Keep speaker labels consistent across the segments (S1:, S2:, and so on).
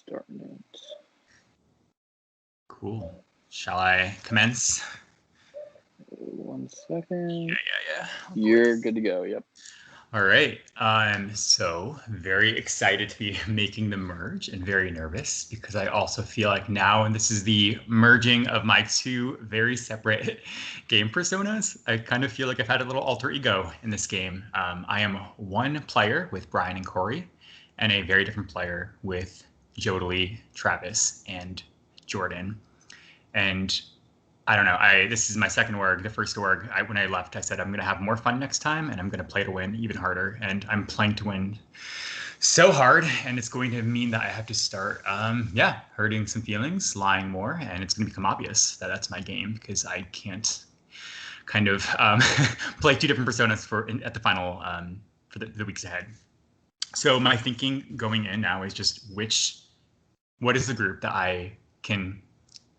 S1: Starting it.
S2: Cool. Shall I commence?
S1: 1 second.
S2: Yeah.
S1: You're good to go. Yep.
S2: All right. I'm so very excited to be making the merge and very nervous because I also feel like now, and this is the merging of my two very separate game personas, I kind of feel like I've had a little alter ego in this game. I am one player with Brian and Corey, and a very different player with Jodely, Travis, and Jordan. And I don't know. This is my second org. The first org, when I left, I said I'm going to have more fun next time, and I'm going to play to win even harder. And I'm playing to win so hard, and it's going to mean that I have to start, hurting some feelings, lying more, and it's going to become obvious that that's my game because I can't kind of play two different personas at the final for the weeks ahead. So my thinking going in now is just what is the group that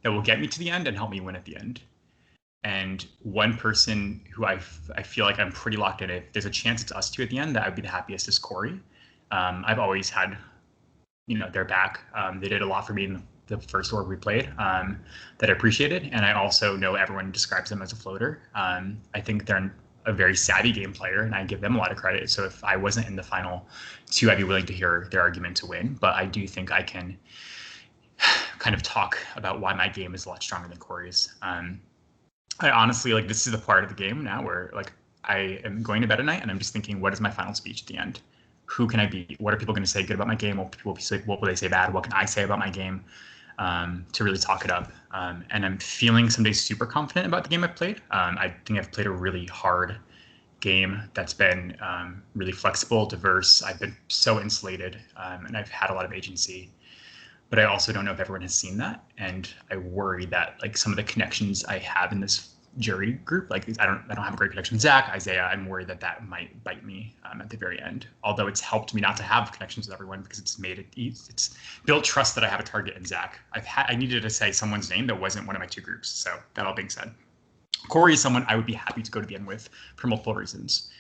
S2: will get me to the end and help me win at the end. And one person who I feel like I'm pretty locked in, if there's a chance it's us two at the end, that I would be the happiest is Corey. I've always had, their back. They did a lot for me in the first org we played that I appreciated. And I also know everyone describes them as a floater. I think they're a very savvy game player, and I give them a lot of credit. So if I wasn't in the final two, I'd be willing to hear their argument to win. But I do think I can kind of talk about why my game is a lot stronger than Corey's. I honestly, this is the part of the game now where I am going to bed at night and I'm just thinking, what is my final speech at the end? Who can I be? What are people going to say good about my game? What will they say bad? What can I say about my game to really talk it up? And I'm feeling some days super confident about the game I've played. I think I've played a really hard game that's been really flexible, diverse. I've been so insulated, and I've had a lot of agency. But I also don't know if everyone has seen that, and I worry that some of the connections I have in this jury group, I don't have a great connection with Zach, Isaiah. I'm worried that might bite me at the very end. Although it's helped me not to have connections with everyone because it's made it's built trust that I have a target in Zach. I needed to say someone's name that wasn't one of my two groups. So that all being said, Corey is someone I would be happy to go to the end with for multiple reasons.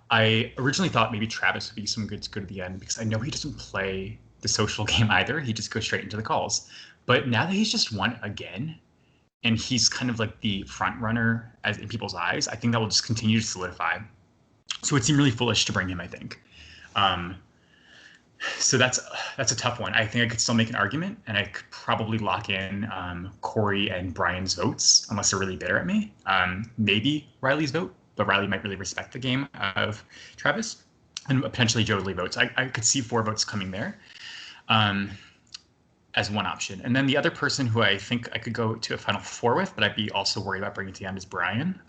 S2: I originally thought maybe Travis would be some good to go to the end because I know he doesn't play the social game either. He just goes straight into the calls. But now that he's just won again, and he's kind of the front runner as in people's eyes, I think that will just continue to solidify. So it seemed really foolish to bring him, I think. So that's a tough one. I think I could still make an argument, and I could probably lock in Corey and Brian's votes, unless they're really bitter at me. Maybe Riley's vote, but Riley might really respect the game of Travis, and potentially Jodely votes. I could see 4 votes coming there. As one option. And then the other person who I think I could go to a final 4 with, but I'd be also worried about bringing to the end is Brian.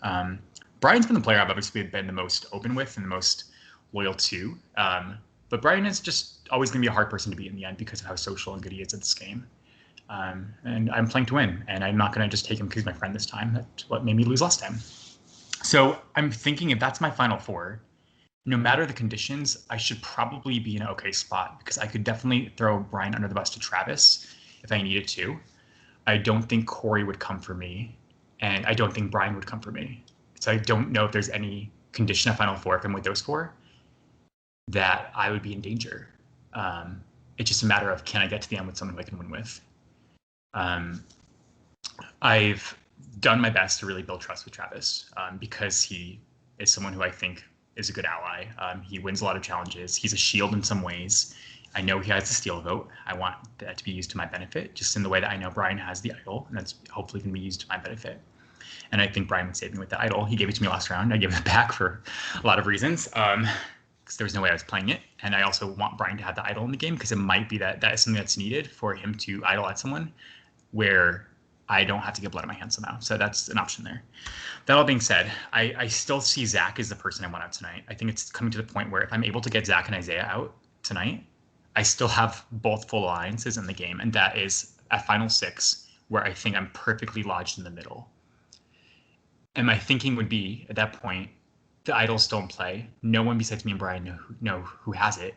S2: Brian's been the player I've obviously been the most open with and the most loyal to. But Brian is just always going to be a hard person to beat in the end because of how social and good he is at this game. And I'm playing to win, and I'm not going to just take him because he's my friend this time. That's what made me lose last time. So I'm thinking if that's my final 4, no matter the conditions, I should probably be in an okay spot because I could definitely throw Brian under the bus to Travis if I needed to. I don't think Corey would come for me, and I don't think Brian would come for me. So I don't know if there's any condition of Final 4, if I'm with those 4, that I would be in danger. It's just a matter of, can I get to the end with someone who I can win with? I've done my best to really build trust with Travis because he is someone who I think is a good ally. He wins a lot of challenges. He's a shield in some ways. I know he has the steal vote. I want that to be used to my benefit, just in the way that I know Brian has the idol, and that's hopefully going to be used to my benefit. And I think Brian would save me with the idol. He gave it to me last round. I gave it back for a lot of reasons, because there was no way I was playing it. And I also want Brian to have the idol in the game because it might be that is something that's needed for him to idol at someone where I don't have to get blood on my hands somehow. So that's an option there. That all being said, I still see Zach as the person I want out tonight. I think it's coming to the point where if I'm able to get Zach and Isaiah out tonight, I still have both full alliances in the game. And that is at final 6, where I think I'm perfectly lodged in the middle. And my thinking would be, at that point, the idol's still in play. No one besides me and Brian know who has it.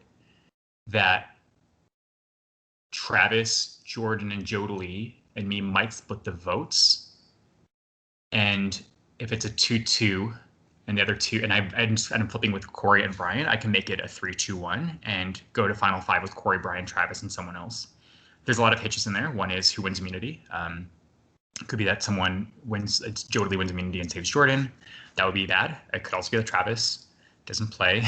S2: That Travis, Jordan, and Jodely and me might split the votes. And if it's a 2-2 and the other 2, and I'm flipping with Corey and Brian, I can make it a 3-2-1 and go to final 5 with Corey, Brian, Travis, and someone else. there's a lot of hitches in there. One is who wins immunity. It could be that someone wins, Jodley wins immunity and saves Jordan. That would be bad. It could also be that Travis doesn't play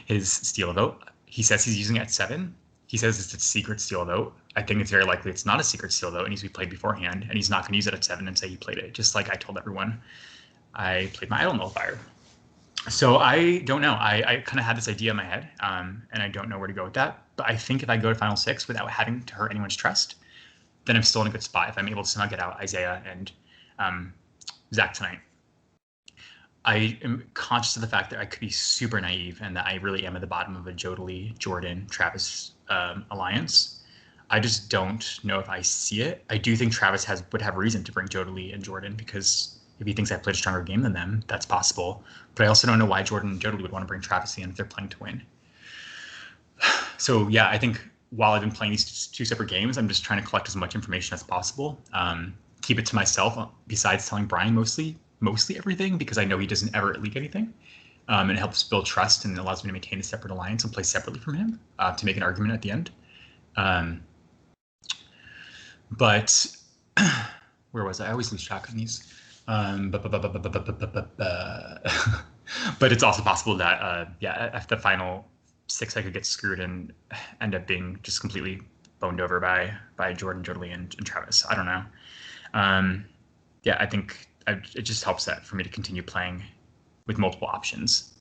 S2: his steal vote. He says he's using it at 7. He says it's a secret steal vote. I think it's very likely it's not a secret steal vote. It needs to be played beforehand, and he's not going to use it at 7 and say he played it, just like I told everyone I played my idol nullifier. So I don't know. I kind of had this idea in my head, and I don't know where to go with that. But I think if I go to Final 6 without having to hurt anyone's trust, then I'm still in a good spot if I'm able to somehow get out Isaiah and Zach tonight. I am conscious of the fact that I could be super naive and that I really am at the bottom of a Jodley, Jordan, Travis alliance. I just don't know if I see it. I do think Travis would have reason to bring Jodley and Jordan because if he thinks I played a stronger game than them, that's possible. But I also don't know why Jordan and Jodley would want to bring Travis in if they're playing to win. So yeah, I think while I've been playing these 2 separate games, I'm just trying to collect as much information as possible. Keep it to myself, besides telling Brian mostly everything, because I know he doesn't ever leak anything. And it helps build trust and allows me to maintain a separate alliance and play separately from him to make an argument at the end. But where was I? I always lose track on these. But it's also possible that, at the final 6, I could get screwed and end up being just completely boned over by Jordan, Jodley, and Travis. I don't know. I think it just helps that for me to continue playing with multiple options.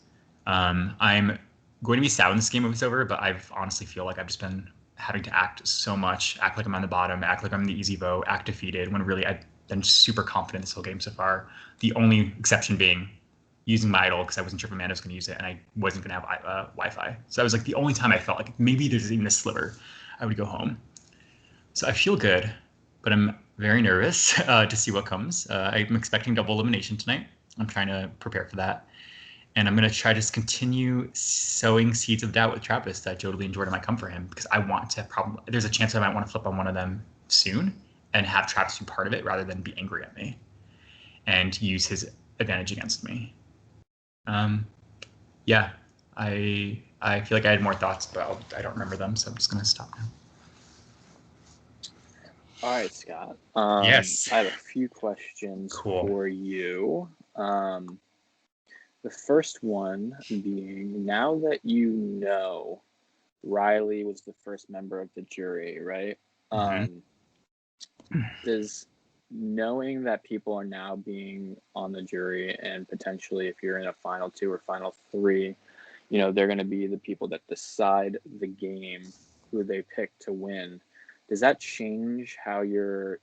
S2: I'm going to be sad when this game is over, but I honestly feel like I've just been having to act so much, act like I'm on the bottom, act like I'm the easy vote, act defeated, when really I've been super confident this whole game so far. The only exception being using my idol because I wasn't sure if Amanda was going to use it and I wasn't going to have Wi-Fi. So that was like the only time I felt like maybe there's even a sliver I would go home. So I feel good, but I'm very nervous to see what comes. I'm expecting double elimination tonight. I'm trying to prepare for that. And I'm going to try to continue sowing seeds of doubt with Travis that Jodley and Jordan might come for him because I want to there's a chance I might want to flip on one of them soon and have Travis be part of it rather than be angry at me and use his advantage against me. I feel like I had more thoughts, but I don't remember them, so I'm just going to stop now.
S1: All right, Scott.
S2: Yes.
S1: I have a few questions for you. The first one being, now that you know Riley was the first member of the jury, right? Does knowing that people are now being on the jury and potentially if you're in a final 2 or final 3, they're going to be the people that decide the game, who they pick to win. Does that change how you're,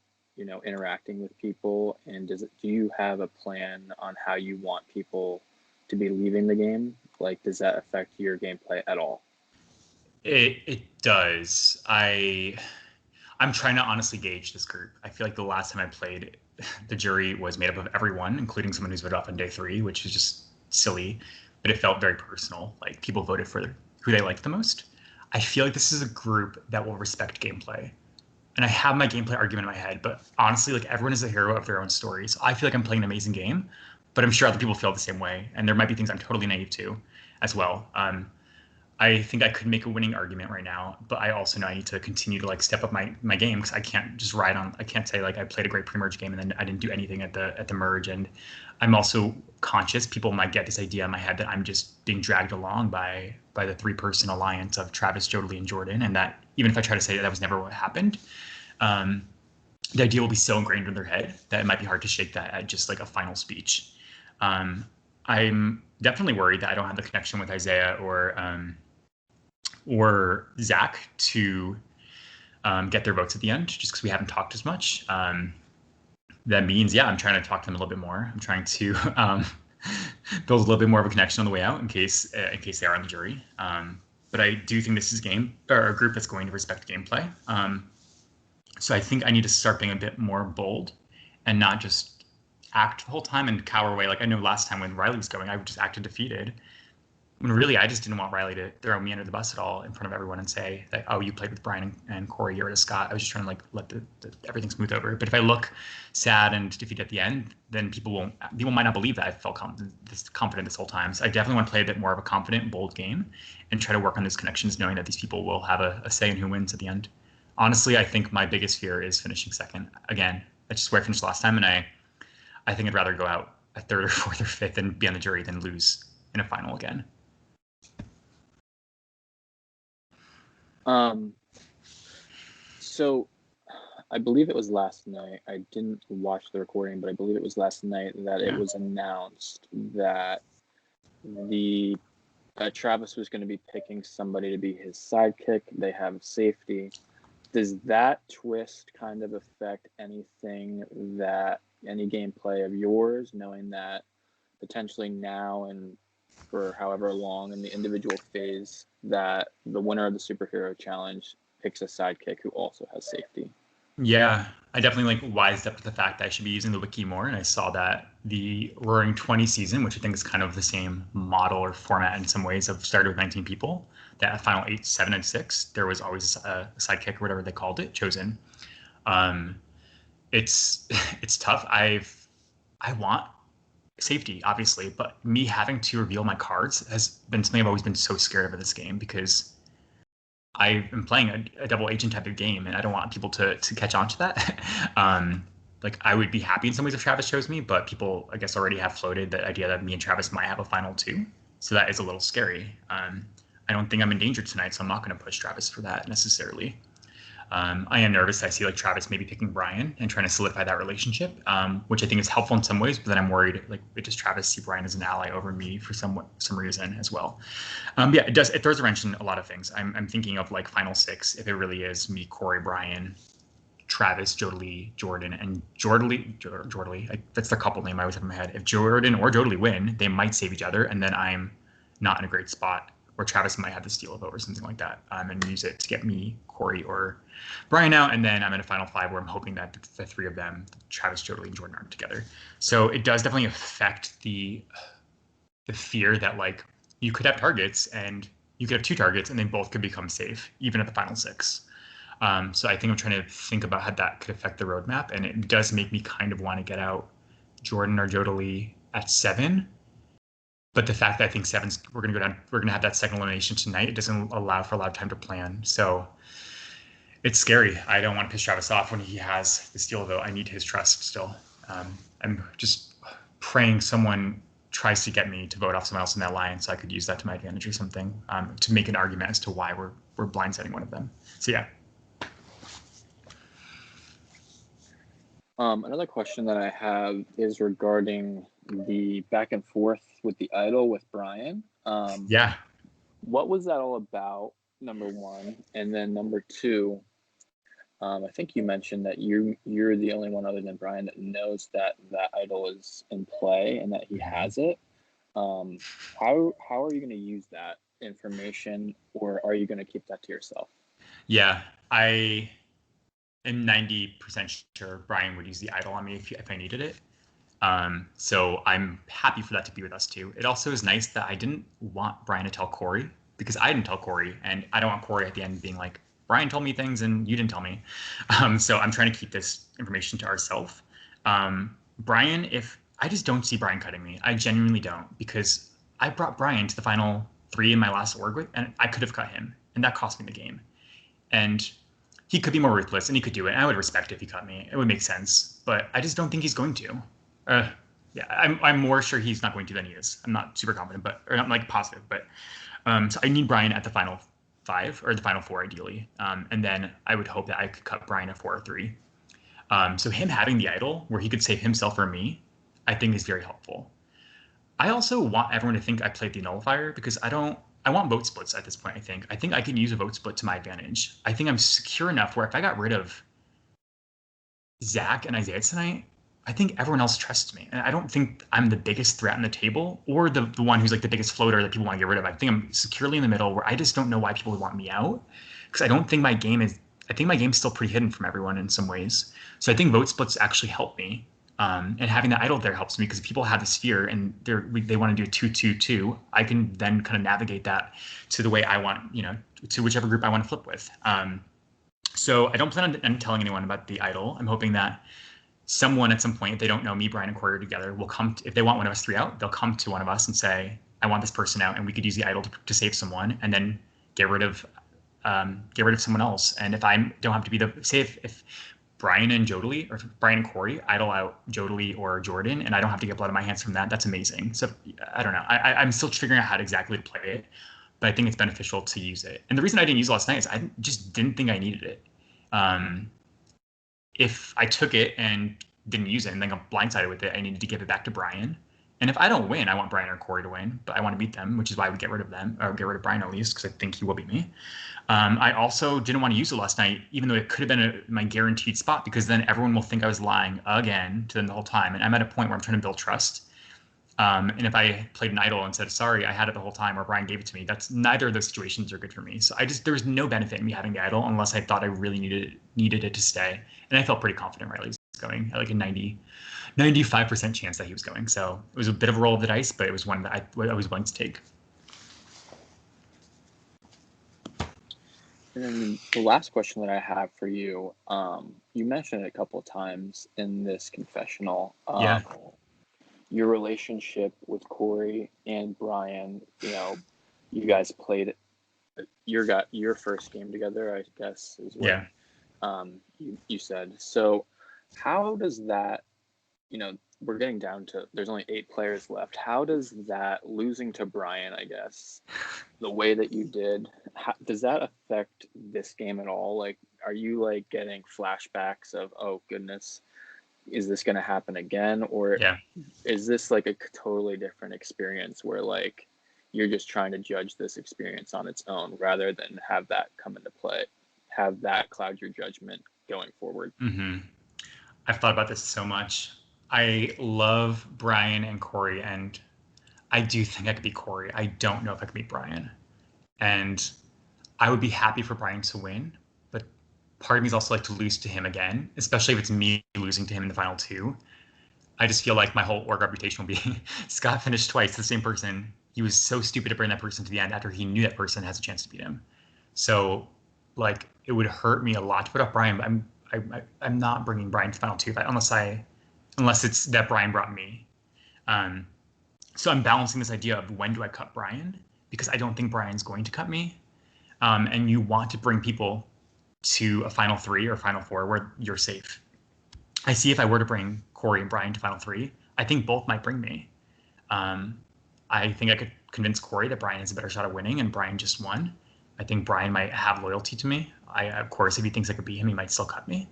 S1: interacting with people? And do you have a plan on how you want people to be leaving the game? Like, does that affect your gameplay at all?
S2: It does. I'm trying to honestly gauge this group. I feel like the last time I played, the jury was made up of everyone, including someone who's voted off on day 3, which is just silly, but it felt very personal. Like people voted for who they liked the most. I feel like this is a group that will respect gameplay. And I have my gameplay argument in my head, but honestly, like everyone is a hero of their own story. So I feel like I'm playing an amazing game, but I'm sure other people feel the same way. And there might be things I'm totally naive to as well. I think I could make a winning argument right now, but I also know I need to continue to step up my game because I can't just I can't say I played a great pre-merge game and then I didn't do anything at the merge. And I'm also conscious people might get this idea in my head that I'm just being dragged along by the 3-person alliance of Travis, Jodley, and Jordan. And that even if I try to say that was never what happened, the idea will be so ingrained in their head that it might be hard to shake that at just a final speech. I'm definitely worried that I don't have the connection with Isaiah or Zach to get their votes at the end, just because we haven't talked as much. That means, I'm trying to talk to them a little bit more. I'm trying to build a little bit more of a connection on the way out in case they are on the jury. But I do think this is a group that's going to respect gameplay. So I think I need to start being a bit more bold and not just act the whole time and cower away. Like I know last time when Riley was going, I just acted defeated. When really I just didn't want Riley to throw me under the bus at all in front of everyone and say that, oh, you played with Brian and Corey, you're a Scott. I was just trying to let everything smooth over. But if I look sad and defeated at the end, then people might not believe that I felt confident this whole time. So I definitely want to play a bit more of a confident, bold game and try to work on those connections, knowing that these people will have a say in who wins at the end. Honestly, I think my biggest fear is finishing second. Again, that's just where I finished last time, and I think I'd rather go out a third or fourth or fifth and be on the jury than lose in a final again.
S1: So I believe it was last night. I didn't watch the recording, but I believe it was last night that it was announced that the Travis was going to be picking somebody to be his sidekick. They have safety. Does that twist kind of affect anything that any gameplay of yours, knowing that potentially now and for however long in the individual phase that the winner of the superhero challenge picks a sidekick who also has safety?
S2: Yeah, I definitely like wised up to the fact that I should be using the wiki more, and I saw that the Roaring 20 season, which I think is kind of the same model or format in some ways, of started with 19 people. That final 8, 7, and 6, there was always a sidekick or whatever they called it chosen. Um, it's it's tough. I want safety, obviously, but me having to reveal my cards has been something I've always been so scared of in this game because I am playing a double agent type of game, and I don't want people to catch on to that. Like I would be happy in some ways if Travis chose me, but people I guess already have floated the idea that me and Travis might have a final two, so that is a little scary. I don't think I'm in danger tonight, so I'm not going to push Travis for that necessarily. I am nervous. I see like Travis maybe picking Brian and trying to solidify that relationship, which I think is helpful in some ways. But then I'm worried, like, does Travis see Brian as an ally over me for some reason as well? Yeah, it does. It throws a wrench in a lot of things. I'm thinking of like Final Six, if it really is me, Corey, Brian, Travis, Jodalee, Jordan, and Jordalee. That's the couple name I always have in my head. If Jordan or Jodalee win, they might save each other, and then I'm not in a great spot. Or Travis might have the steal a vote or something like that, and use it to get me, Corey, or Brian out. And then I'm in a final five where I'm hoping that the three of them, Travis, Jodalee, and Jordan, are together. So it does definitely affect the fear that like you could have targets and you could have two targets and they both could become safe, even at the final six. So I think I'm trying to think about how that could affect the roadmap, and it does make me kind of want to get out Jordan or Jodalee at 7. But the fact that I think we're going to go down, we're going to have that second elimination tonight. It doesn't allow for a lot of time to plan. So it's scary. I don't want to piss Travis off when he has the steal, though. I need his trust still. I'm just praying someone tries to get me to vote off someone else in that line so I could use that to my advantage or something, to make an argument as to why we're blindsiding one of them. So yeah.
S1: Another question that I have is regarding the back and forth with the idol with Brian.
S2: Yeah.
S1: What was that all about, number one? And then number two, I think you mentioned that you're the only one other than Brian that knows that that idol is in play and that he has it. How are you going to use that information, or are you going to keep that to yourself?
S2: Yeah, I am 90% sure Brian would use the idol on me if I needed it. So I'm happy for that to be with us too. It also is nice that I didn't want Brian to tell Corey, because I didn't tell Corey, and I don't want Corey at the end being like, Brian told me things and you didn't tell me. So I'm trying to keep this information to ourselves. Brian, if I just don't see Brian cutting me, I genuinely don't, because I brought Brian to the final 3 in my last org with, and I could have cut him, and that cost me the game. And he could be more ruthless, and he could do it. And I would respect it if he cut me. It would make sense, but I just don't think he's going to. Yeah, I'm more sure he's not going to than he is. I'm not super confident, or not like positive, but so I need Brian at the final 5 or the final 4 ideally, and then I would hope that I could cut Brian at 4 or 3. So him having the idol where he could save himself or me, I think is very helpful. I also want everyone to think I played the nullifier, because I want vote splits at this point. I think I can use a vote split to my advantage. I think I'm secure enough where if I got rid of Zach and Isaiah tonight, I think everyone else trusts me. And I don't think I'm the biggest threat on the table, or the one who's like the biggest floater that people want to get rid of. I think I'm securely in the middle, where I just don't know why people would want me out, because I think my game's still pretty hidden from everyone in some ways. So I think vote splits actually help me. And having the idol there helps me, because if people have this fear and they want to do a 2-2-2, I can then kind of navigate that to the way I want, to whichever group I want to flip with. So I don't plan on telling anyone about the idol. I'm hoping that someone at some point, if they don't know me, Brian and Corey are together, will come if they want one of us 3 out, they'll come to one of us and say, I want this person out, and we could use the idol to save someone, and then get rid of get rid of someone else. And if I don't have to be say if Brian and Jodely, or Brian and Corey idle out Jodely or Jordan, and I don't have to get blood on my hands from that, that's amazing. So I don't know. I'm still figuring out how to exactly play it, but I think it's beneficial to use it. And the reason I didn't use it last night is I just didn't think I needed it. If I took it and didn't use it and then got blindsided with it, I needed to give it back to Brian. And if I don't win, I want Brian or Corey to win, but I want to beat them, which is why I would get rid of them, or get rid of Brian at least, because I think he will beat me. I also didn't want to use it last night, even though it could have been my guaranteed spot, because then everyone will think I was lying again to them the whole time. And I'm at a point where I'm trying to build trust. And if I played an idol and said, sorry, I had it the whole time, or Brian gave it to me, that's neither of those situations are good for me. So there was no benefit in me having the idol unless I thought I really needed it to stay. And I felt pretty confident Riley was going at like a 95% chance that he was going. So it was a bit of a roll of the dice, but it was one that I was willing to take.
S1: And then the last question that I have for you, you mentioned it a couple of times in this confessional.
S2: Yeah.
S1: Your relationship with Corey and Brian, you guys played your first game together, I guess, is what you said. So how does that, we're getting down to, there's only 8 players left. How does that losing to Brian, I guess, the way that you did, does that affect this game at all? Like, are you like getting flashbacks of, oh goodness, is this going to happen again? Or is this like a totally different experience where like you're just trying to judge this experience on its own rather than have that come into play, have that cloud your judgment going forward?
S2: Mm-hmm. I've thought about this so much. I love Brian and Corey, and I do think I could beat Corey. I don't know if I could beat Brian. And I would be happy for Brian to win, but part of me is also like to lose to him again, especially if it's me losing to him in the final 2. I just feel like my whole org reputation will be Scott finished twice, the same person. He was so stupid to bring that person to the end after he knew that person has a chance to beat him. So, like, it would hurt me a lot to put up Brian, but I'm not bringing Brian to final 2 unless it's that Brian brought me. So I'm balancing this idea of when do I cut Brian, because I don't think Brian's going to cut me. And you want to bring people to a final 3 or final 4 where you're safe. I see if I were to bring Corey and Brian to final 3, I think both might bring me. I think I could convince Corey that Brian has a better shot at winning, and Brian just won. I think Brian might have loyalty to me. Of course, if he thinks I could beat him, he might still cut me.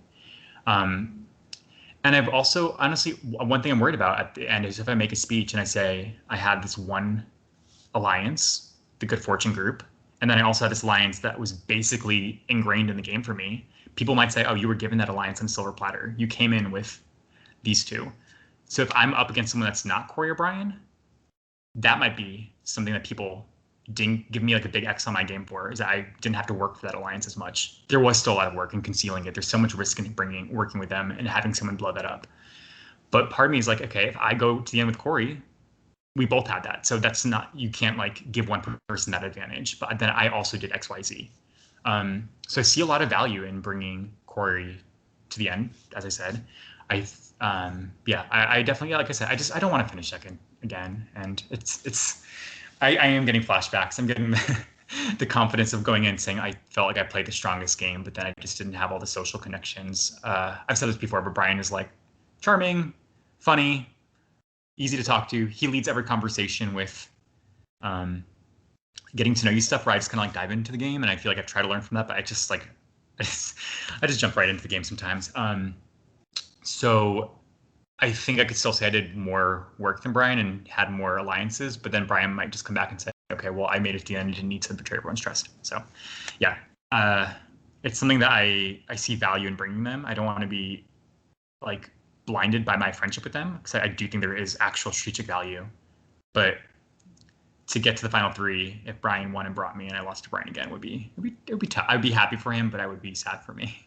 S2: And I've also, honestly, one thing I'm worried about at the end is if I make a speech and I say I had this one alliance, the Good Fortune group, and then I also had this alliance that was basically ingrained in the game for me, people might say, oh, you were given that alliance on a silver platter. You came in with these 2. So if I'm up against someone that's not Corey or Brian, that might be something that people didn't give me like a big X on my game for, is that I didn't have to work for that alliance as much. There was still a lot of work in concealing it. There's so much risk in working with them and having someone blow that up. But part of me is like, okay, if I go to the end with Corey, we both had that. So that's not, you can't like give one person that advantage. But then I also did XYZ. So I see a lot of value in bringing Corey to the end, as I said. I definitely, like I said, I don't want to finish second again. And I am getting flashbacks. I'm getting the confidence of going in saying I felt like I played the strongest game, but then I just didn't have all the social connections. I've said this before, but Brian is like charming, funny, easy to talk to. He leads every conversation with getting to know you stuff where I just kind of like dive into the game, and I feel like I've tried to learn from that, but I just jump right into the game sometimes. So I think I could still say I did more work than Brian and had more alliances, but then Brian might just come back and say, okay, well, I made it to the end and didn't need to betray everyone's trust. So yeah, it's something that I see value in bringing them. I don't want to be like blinded by my friendship with them, because I do think there is actual strategic value. But to get to the final 3, if Brian won and brought me and I lost to Brian again, it would be tough. I'd be happy for him, but I would be sad for me.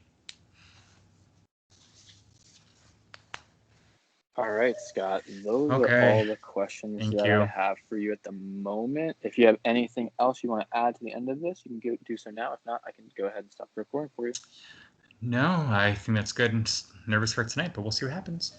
S1: All right, Scott, those are all the questions I have for you at the moment. If you have anything else you want to add to the end of this, you can do so now. If not, I can go ahead and stop recording for you.
S2: No, I think that's good. I'm just nervous for tonight, but we'll see what happens.